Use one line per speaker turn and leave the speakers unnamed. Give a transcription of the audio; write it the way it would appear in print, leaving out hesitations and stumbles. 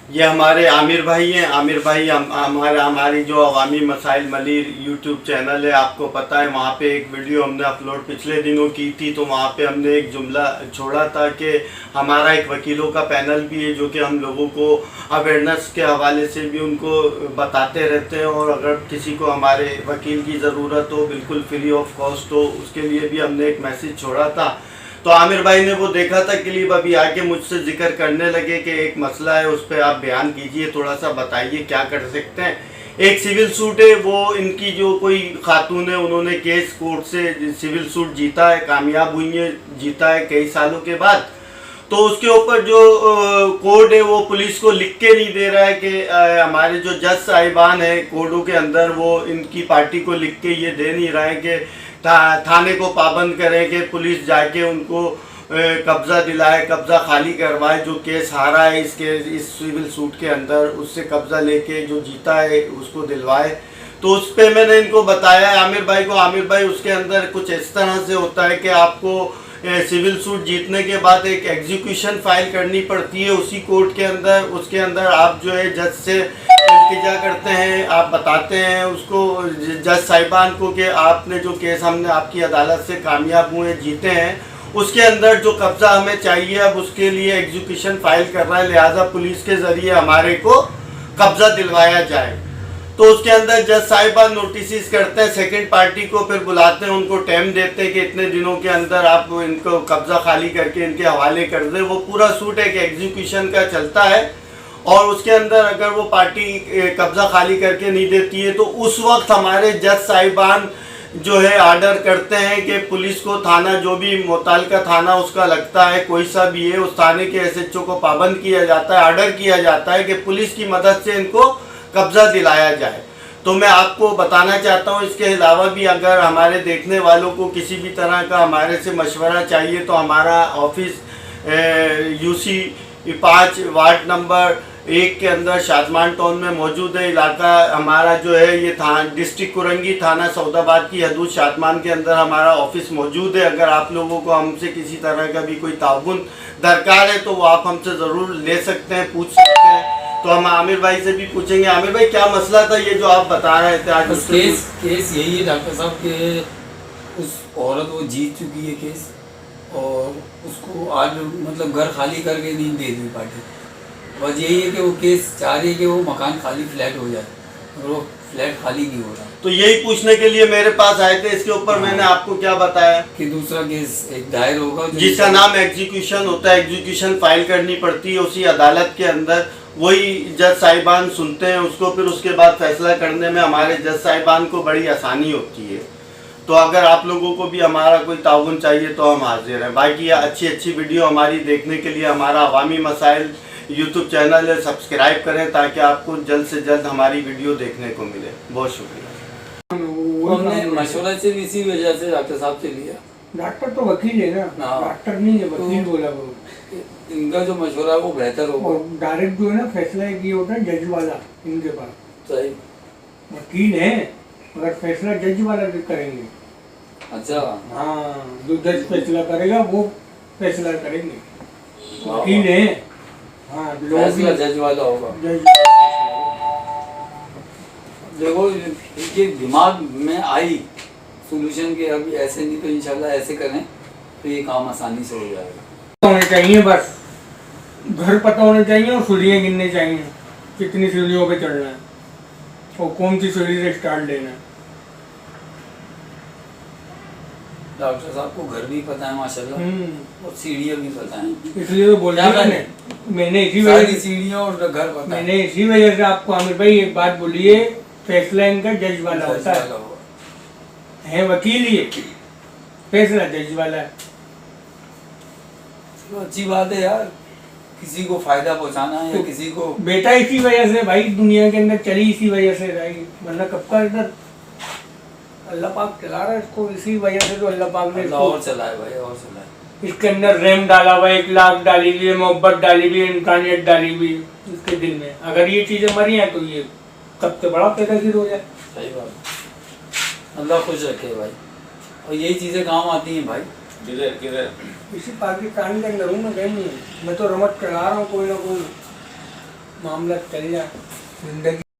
ये हमारे आमिर भाई हैं। आमिर भाई हमारी जो अवामी मसाइल मलिर यूट्यूब चैनल है, आपको पता है, वहाँ पे एक वीडियो हमने अपलोड पिछले दिनों की थी। तो वहाँ पे हमने एक जुमला छोड़ा था कि हमारा एक वकीलों का पैनल भी है जो कि हम लोगों को अवेयरनेस के हवाले से भी उनको बताते रहते हैं, और अगर किसी को हमारे वकील की ज़रूरत हो बिल्कुल फ्री ऑफ कॉस्ट हो, उसके लिए भी हमने एक मैसेज छोड़ा था। तो आमिर भाई ने वो देखा था क्लिप, अभी आके मुझसे जिक्र करने लगे कि एक मसला है, उस पर आप बयान कीजिए, थोड़ा सा बताइए क्या कर सकते हैं। एक सिविल सूट है, वो इनकी जो कोई खातून है, उन्होंने केस कोर्ट से सिविल सूट जीता है, कामयाब हुई है, जीता है कई सालों के बाद। तो उसके ऊपर जो कोड है वो पुलिस को लिख के नहीं दे रहा है कि हमारे जो जज साहिबान है कोर्टों के अंदर, वो इनकी पार्टी को लिख के ये दे नहीं रहा है कि थाने को पाबंद करें कि पुलिस जाके उनको कब्ज़ा दिलाए, कब्ज़ा खाली करवाए, जो केस हारा है इस सिविल सूट के अंदर, उससे कब्ज़ा लेके जो जीता है उसको दिलवाए। तो उस पर मैंने इनको बताया है आमिर भाई को। आमिर भाई, उसके अंदर कुछ इस तरह से होता है कि आपको सिविल सूट जीतने के बाद एक एग्जीक्यूशन फाइल करनी पड़ती है उसी कोर्ट के अंदर। उसके अंदर आप जो है जज से इल्तिजा करते हैं, आप बताते हैं उसको, जज साहिबान को, कि आपने जो केस हमने आपकी अदालत से कामयाब हुए जीते हैं, उसके अंदर जो कब्ज़ा हमें चाहिए, अब उसके लिए एग्जीक्यूशन फाइल कर रहा है, लिहाजा पुलिस के ज़रिए हमारे को कब्ज़ा दिलवाया जाए। तो उसके अंदर जज साहिबान नोटिस करते हैं सेकंड पार्टी को, फिर बुलाते हैं, उनको टाइम देते हैं कि इतने दिनों के अंदर आप इनको कब्ज़ा खाली करके इनके हवाले कर दें। वो पूरा सूट एक एग्जीक्यूशन का चलता है, और उसके अंदर अगर वो पार्टी कब्ज़ा खाली करके नहीं देती है तो उस वक्त हमारे जज साहिबान जो है आर्डर करते हैं कि पुलिस को, थाना जो भी मुताल्लिका थाना उसका लगता है, कोई सा भी है, उस थाने के एसएचओ को पाबंद किया जाता है, आर्डर किया जाता है कि पुलिस की मदद से इनको कब्ज़ा दिलाया जाए। तो मैं आपको बताना चाहता हूँ, इसके अलावा भी अगर हमारे देखने वालों को किसी भी तरह का हमारे से मशवरा चाहिए तो हमारा ऑफिस यूसी 5 वार्ड नंबर 1 के अंदर शादमान टाउन में मौजूद है। इलाका हमारा जो है ये डिस्ट्रिक्ट कुरंगी, थाना सऊदाबाद की हदूद शादमान के अंदर हमारा ऑफिस मौजूद है। अगर आप लोगों को हमसे किसी तरह का भी कोई ताउन दरकार है तो वो आप हमसे ज़रूर ले सकते हैं, पूछ सकते हैं। तो हम आमिर भाई से भी पूछेंगे। आमिर भाई, क्या मसला था ये जो आप बता रहे थे आज?
केस यही है डॉक्टर साहब कि उस औरत वो जीत चुकी है केस, और उसको आज मतलब घर खाली करके नहीं दे दी पार्टी। बस यही है कि वो केस चाह रही है कि वो मकान खाली फ्लैट हो जाए, और वो फ्लैट खाली नहीं हो रहा।
तो यही पूछने के लिए मेरे पास आए थे। इसके ऊपर मैंने आपको क्या बताया
कि दूसरा केस एक दायर होगा
जिसका नाम एग्जीक्यूशन होता है। एग्जीक्यूशन फाइल करनी पड़ती है उसी अदालत के अंदर, वही जज साहिबान सुनते हैं उसको, फिर उसके बाद फैसला करने में हमारे जज साहिबान को बड़ी आसानी होती है। तो अगर आप लोगों को भी हमारा कोई ताउन चाहिए तो हम हाजिर हैं। बाकी अच्छी वीडियो हमारी देखने के लिए हमारा अवामी मसाइल यूट्यूब चैनल है, सब्सक्राइब करें ताकि आपको जल्द से जल्द हमारी वीडियो देखने को मिले। बहुत शुक्रिया।
हमने मशवरा से इसी वजह से डॉक्टर साहब से लिया।
डॉक्टर तो वकील है ना, डॉक्टर नहीं है, वकील बोला वो।
इनका जो मशवरा है वो बेहतर होगा।
डायरेक्ट जो है ना फैसला ये होता है जज वाला इनके पास।
सही
वकील है मगर फैसला जज वाला करेंगे।
अच्छा,
हाँ, जो जज फैसला करेगा वो फैसला करेंगे। वकील है, हाँ,
फैसला जज वाला होगा। देखो ये दिमाग में आई सोल्यूशन के, अभी ऐसे नहीं तो इंशाल्लाह ऐसे करें तो ये काम आसानी से हो जाएगा।
होने चाहिए, बस घर पता होना चाहिए और सीढ़ियाँ गिनने चाहिए, कितनी सीढ़ियों पे चढ़ना है और कौन सी सीढ़ी से स्टार्ट लेना है।
डॉक्टर साहब को घर भी पता है माशाल्लाह, और सीढ़ियाँ भी पता है,
इसलिए तो बोल रहा मैंने इसी वजह
सीढ़ियाँ और घर पता है।
मैंने इसी वजह से आपको आमिर भाई एक बात बोली है, फैसला इनका जज वाला होता है वकील ही, फैसला जज वाला है।
तो अच्छी बात है यार, किसी को फायदा पहुंचाना है,
तो
किसी को
बेटा इसी वजह से भाई दुनिया के अंदर चली, इसी वजह से भाई, वरना कब का इधर अल्लाह पाक चला रहा है इसको। इसी वजह से तो अल्लाह पाक ने
और चलाए भाई, और चलाए।
इसके अंदर रैम डाला हुआ, 1 लाख डाली हुई है, मोहब्बत डाली हुई है, इंसानियत डाली हुई है इसके दिल में। अगर ये चीजें मरी हैं तो ये तब से बड़ा पैदागिर हो जाए।
सही बात, अल्लाह खुश रखे भाई, और यही चीजें काम आती हैं भाई।
इसी पाकिस्तान के अंदर हूँ मैं, कहीं नहीं, मैं तो रमत चला रहा हूँ कोई ना कोई। मामला चल जाए, जिंदगी